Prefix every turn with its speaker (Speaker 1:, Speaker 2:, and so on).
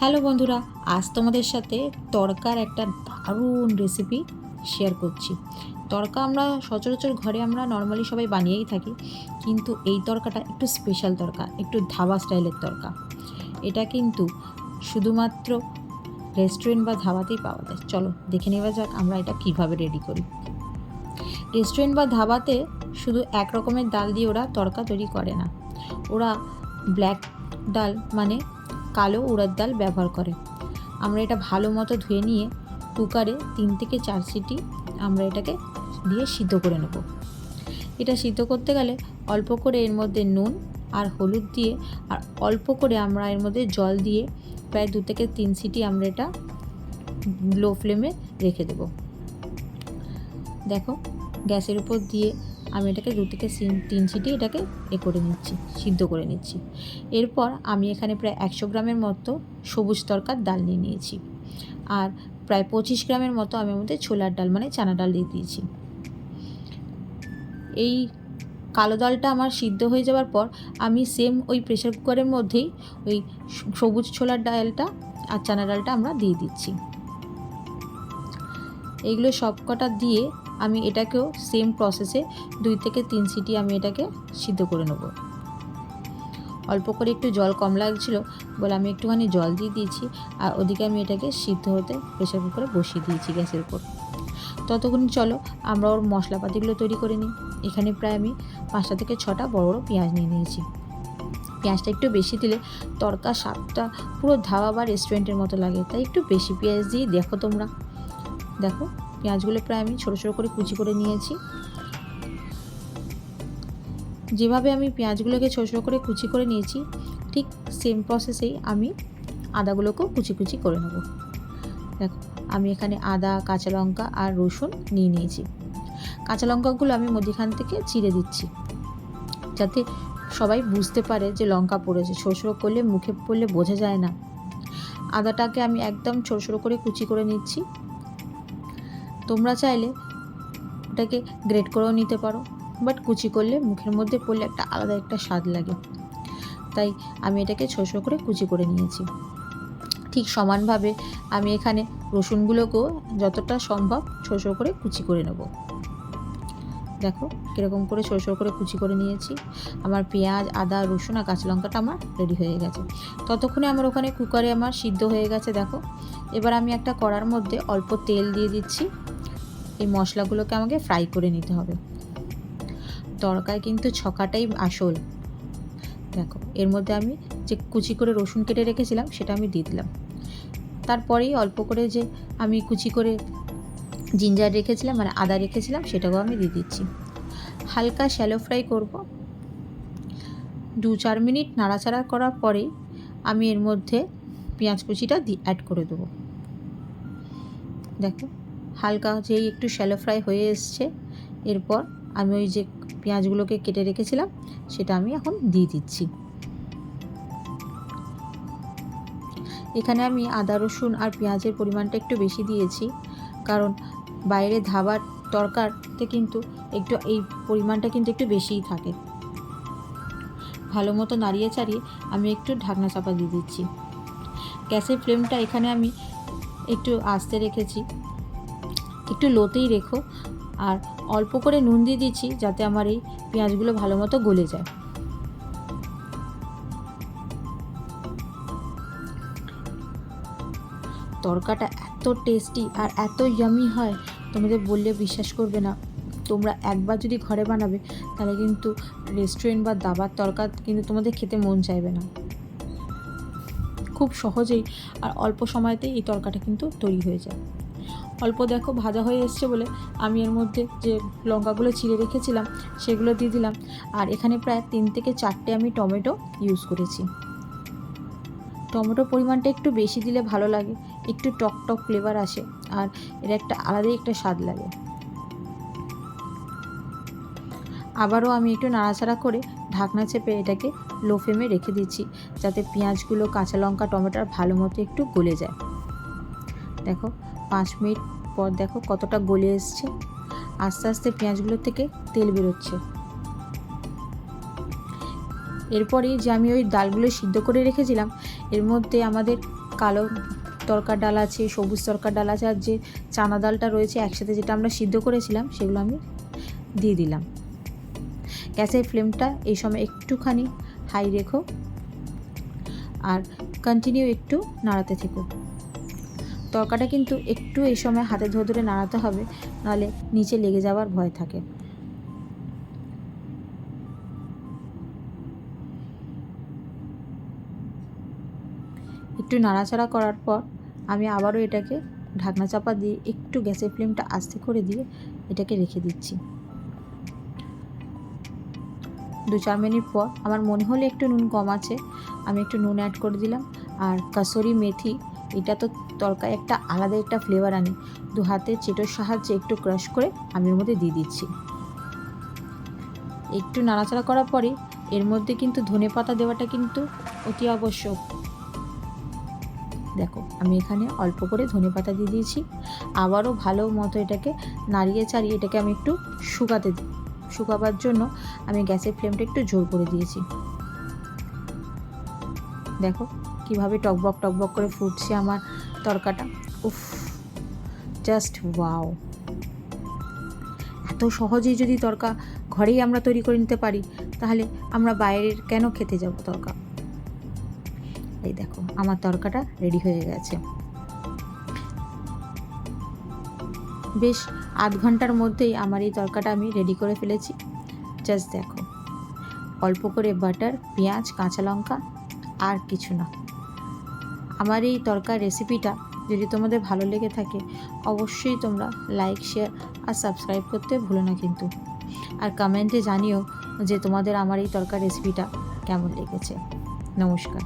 Speaker 1: Hello বন্ধুরা, আজ তোমাদের সাথে তড়কার একটা দারুণ রেসিপি শেয়ার করছি। তড়কা আমরা সচরাচর ঘরে আমরা নর্মালি সবাই বানিয়েই থাকি, কিন্তু এই তড়কাটা একটু স্পেশাল তড়কা, একটু ধাবা স্টাইলের তড়কা। এটা কিন্তু শুধুমাত্র রেস্টুরেন্ট বা ধাবাতেই পাওয়া যায়। চলো দেখে নেওয়া যাক আমরা এটা কিভাবে রেডি করি। রেস্টুরেন্ট বা ধাবাতে শুধু এক রকমের ডাল দিয়ে ওরা তড়কা তৈরি করে না, ওরা ব্ল্যাক ডাল মানে কালো উড়ার ডাল ব্যবহার করে। আমরা এটা ভালো মতো ধুয়ে নিয়ে কুকারে 3 থেকে 4 সিটি আমরা এটাকে দিয়ে সিদ্ধ করে নেব। এটা সিদ্ধ করতে গেলে অল্প করে এর মধ্যে নুন আর হলুদ দিয়ে আর অল্প করে আমরা এর মধ্যে জল দিয়ে প্রায় 2 থেকে 3 সিটি আমরা এটা লো ফ্লেমে রেখে দেব। দেখো গ্যাসের উপর দিয়ে আমি এটাকে 2 থেকে 3 সিটি এটাকে করে নিচ্ছি, সিদ্ধ করে নিচ্ছি। এরপর আমি এখানে প্রায় 100 গ্রামের মতো সবুজ তড়কার ডাল নিয়ে নিয়েছি, আর প্রায় 25 গ্রামের মতো আমি মধ্যে ছোলার ডাল মানে চানা ডাল দিয়ে দিয়েছি। এই কালো ডালটা আমার সিদ্ধ হয়ে যাওয়ার পর আমি সেম ওই প্রেসার কুকারের মধ্যেই ওই সবুজ ছোলার ডালটা আর চানা ডালটা আমরা দিয়ে দিচ্ছি। এইগুলো সবকটা দিয়ে আমি এটাকেও সেম প্রসেসে 2 থেকে 3 সিটি আমি এটাকে সিদ্ধ করে নেব। অল্প করে একটু জল কম লাগছিল বলে আমি একটুখানি জল দিয়ে দিয়েছি, আর ওদিকে আমি এটাকে সিদ্ধ হতে প্রেসার কুকারে বসিয়ে দিয়েছি গ্যাসের উপর। ততক্ষণ চলো আমরা ওর মশলাপাতিগুলো তৈরি করে নিই। এখানে প্রায় আমি 5টা থেকে 6টা বড় বড় পেঁয়াজ নিয়ে নিয়েছি। পেঁয়াজটা একটু বেশি দিলে তড়কা স্বাদটা পুরো ধাবা বা রেস্টুরেন্টের মতো লাগে, তাই একটু বেশি পেঁয়াজ দিয়ে দেখো তোমরা। দেখো পেঁয়াজগুলো প্রায় আমি ছোটো ছোটো করে কুচি করে নিয়েছি। যেভাবে আমি পেঁয়াজগুলোকে ছোটো ছোটো করে কুচি করে নিয়েছি ঠিক সেম প্রসেসেই আমি আদাগুলোকেও কুচি কুচি করে নেব। দেখো আমি এখানে আদা, কাঁচা লঙ্কা আর রসুন নিয়ে নিয়েছি। কাঁচা লঙ্কাগুলো আমি মধ্যিখান থেকে চিড়ে দিচ্ছি, যাতে সবাই বুঝতে পারে যে লঙ্কা পড়েছে। ছোটো ছোটো করলে মুখে পড়লে বোঝা যায় না। আদাটাকে আমি একদম ছোটো ছোটো করে কুচি করে নিচ্ছি। তোমরা চাইলে ওটাকে গ্রেট করেও নিতে পারো, বাট কুচি করলে মুখের মধ্যে পড়লে একটা আলাদা একটা স্বাদ লাগে, তাই আমি এটাকে ছোটো ছোটো করে কুচি করে নিয়েছি। ঠিক সমানভাবে আমি এখানে রসুনগুলোকেও যতটা সম্ভব ছোটো ছোটো করে কুচি করে নেব। দেখো কীরকম করে ছোটো ছোটো করে কুচি করে নিয়েছি। আমার পেঁয়াজ, আদা, রসুন আর কাঁচা লঙ্কাটা আমার রেডি হয়ে গেছে। ততক্ষণে আমার ওখানে কুকারে আমার সিদ্ধ হয়ে গেছে। দেখো এবার আমি একটা কড়ার মধ্যে অল্প তেল দিয়ে দিচ্ছি। এই মশলাগুলোকে আমাকে ফ্রাই করে নিতে হবে। তড়কায় কিন্তু ছকাটাই আসল। দেখো এর মধ্যে আমি যে কুচি করে রসুন কেটে রেখেছিলাম সেটা আমি দিয়ে দিলাম। তারপরেই অল্প করে যে আমি কুচি করে জিঞ্জার রেখেছিলাম মানে আদা রেখেছিলাম সেটাকেও আমি দিয়ে দিচ্ছি। হালকা শ্যালো ফ্রাই করব। 2-4 মিনিট নাড়াচাড়া করার পরেই আমি এর মধ্যে পেঁয়াজ কুচিটা অ্যাড করে দেবো। দেখো হালকা যেই একটু শ্যালো ফ্রাই হয়ে এসছে, এরপর আমি ওই যে পেঁয়াজগুলোকে কেটে রেখেছিলাম সেটা আমি এখন দিয়ে দিচ্ছি। এখানে আমি আদা, রসুন আর পেঁয়াজের পরিমাণটা একটু বেশি দিয়েছি, কারণ বাইরে ধাবার তরকারিতে কিন্তু একটু এই পরিমাণটা কিন্তু একটু বেশিই থাকে। ভালো মতো নাড়িয়ে চাড়িয়ে আমি একটু ঢাকনা চাপা দিয়ে দিচ্ছি। গ্যাসের ফ্লেমটা এখানে আমি একটু আস্তে রেখেছি, একটু লোতেই রেখো। আর অল্প করে নুন দিয়ে দিচ্ছি যাতে আমার এই পেঁয়াজগুলো ভালো মতো গলে যায়। তরকাটা এত টেস্টি আর এত ইয়ামি হয় তোমাদের বললে বিশ্বাস করবে না। তোমরা একবার যদি ঘরে বানাবে তাহলে কিন্তু রেস্টুরেন্ট বা দাবার তরকা কিন্তু তোমাদের খেতে মন চাইবে না। খুব সহজেই আর অল্প সময়তেই এই তরকাটা কিন্তু তৈরি হয়ে যায়। অল্প দেখো ভাজা হয়ে এসছে বলে আমি এর মধ্যে যে লঙ্কাগুলো চিড়ে রেখেছিলাম সেগুলো দিয়ে দিলাম। আর এখানে প্রায় 3 থেকে 4টে আমি টমেটো ইউজ করেছি। টমেটোর পরিমাণটা একটু বেশি দিলে ভালো লাগে, একটু টক টক ফ্লেভার আসে আর এর একটা আলাদাই একটা স্বাদ লাগে। আবারও আমি একটু নাড়াচাড়া করে ঢাকনা চেপে এটাকে লো ফ্লেমে রেখে দিচ্ছি, যাতে পেঁয়াজগুলো, কাঁচা লঙ্কা, টমেটোর ভালো মতো একটু গলে যায়। দেখো 5 মিনিট পর দেখো কতটা গলে এসছে। আস্তে আস্তে পেঁয়াজগুলোর থেকে তেল বেরোচ্ছে। এরপরে যে আমি ওই ডালগুলো সিদ্ধ করে রেখেছিলাম এর মধ্যে আমাদের কালো তরকার ডাল আছে, সবুজ তরকার ডাল আছে, আর যে চানা ডালটা রয়েছে একসাথে যেটা আমরা সিদ্ধ করেছিলাম সেগুলো আমি দিয়ে দিলাম। গ্যাসের ফ্লেমটা এই সময় একটুখানি হাই রেখো আর কন্টিনিউ একটু নাড়াতে থেকো। তরকাটা কিন্তু একটু এই সময় হাতে ধরে ধরে নাড়াতে হবে, নাহলে নিচে লেগে যাওয়ার ভয় থাকে। একটু নাড়াচাড়া করার পর আমি আবারও এটাকে ঢাকনা চাপা দিয়ে একটু গ্যাসের ফ্লেমটা আস্তে করে দিয়ে এটাকে রেখে দিচ্ছি। 2-4 মিনিট পর আমার মনে হলে একটু নুন কম আছে, আমি একটু নুন অ্যাড করে দিলাম। আর কাসুরি মেথি, এটা তো তরকারি একটা আলাদা একটা ফ্লেভার আনে, 2 হাতের চেটোর সাহায্যে একটু ক্রাশ করে আমি এর মধ্যে দিয়ে দিচ্ছি। একটু নাড়াচাড়া করার পরে এর মধ্যে কিন্তু ধনেপাতা দেওয়াটা কিন্তু অতি আবশ্যক। দেখো আমি এখানে অল্প করে ধনেপাতা দিয়ে দিয়েছি। আবারও ভালো মতো এটাকে নাড়িয়ে চাড়িয়ে এটাকে আমি একটু শুকাবার জন্য আমি গ্যাসের ফ্লেমটা একটু জোর করে দিয়েছি। দেখো কিভাবে টকবক করে ফুটছে আমার তরকাটা। উফ, জাস্ট ওয়াও! এত সহজেই যদি তরকা ঘরেই আমরা তৈরি করে নিতে পারি, তাহলে আমরা বাইরের কেন খেতে যাব তরকা। এই দেখো আমার তরকাটা রেডি হয়ে গেছে। বেশ আধ ঘন্টার মধ্যেই আমার এই তরকাটা আমি রেডি করে ফেলেছি। জাস্ট দেখো, অল্প করে বাটার, পেঁয়াজ, কাঁচা লঙ্কা, আর কিছু না। আমার এই তরকার রেসিপিটা যদি তোমাদের ভালো লেগে থাকে, অবশ্যই তোমরা লাইক, শেয়ার আর সাবস্ক্রাইব করতে ভুলো না কিন্তু। আর কমেন্টে জানিও যে তোমাদের আমার এই তরকার রেসিপিটা কেমন লেগেছে। নমস্কার।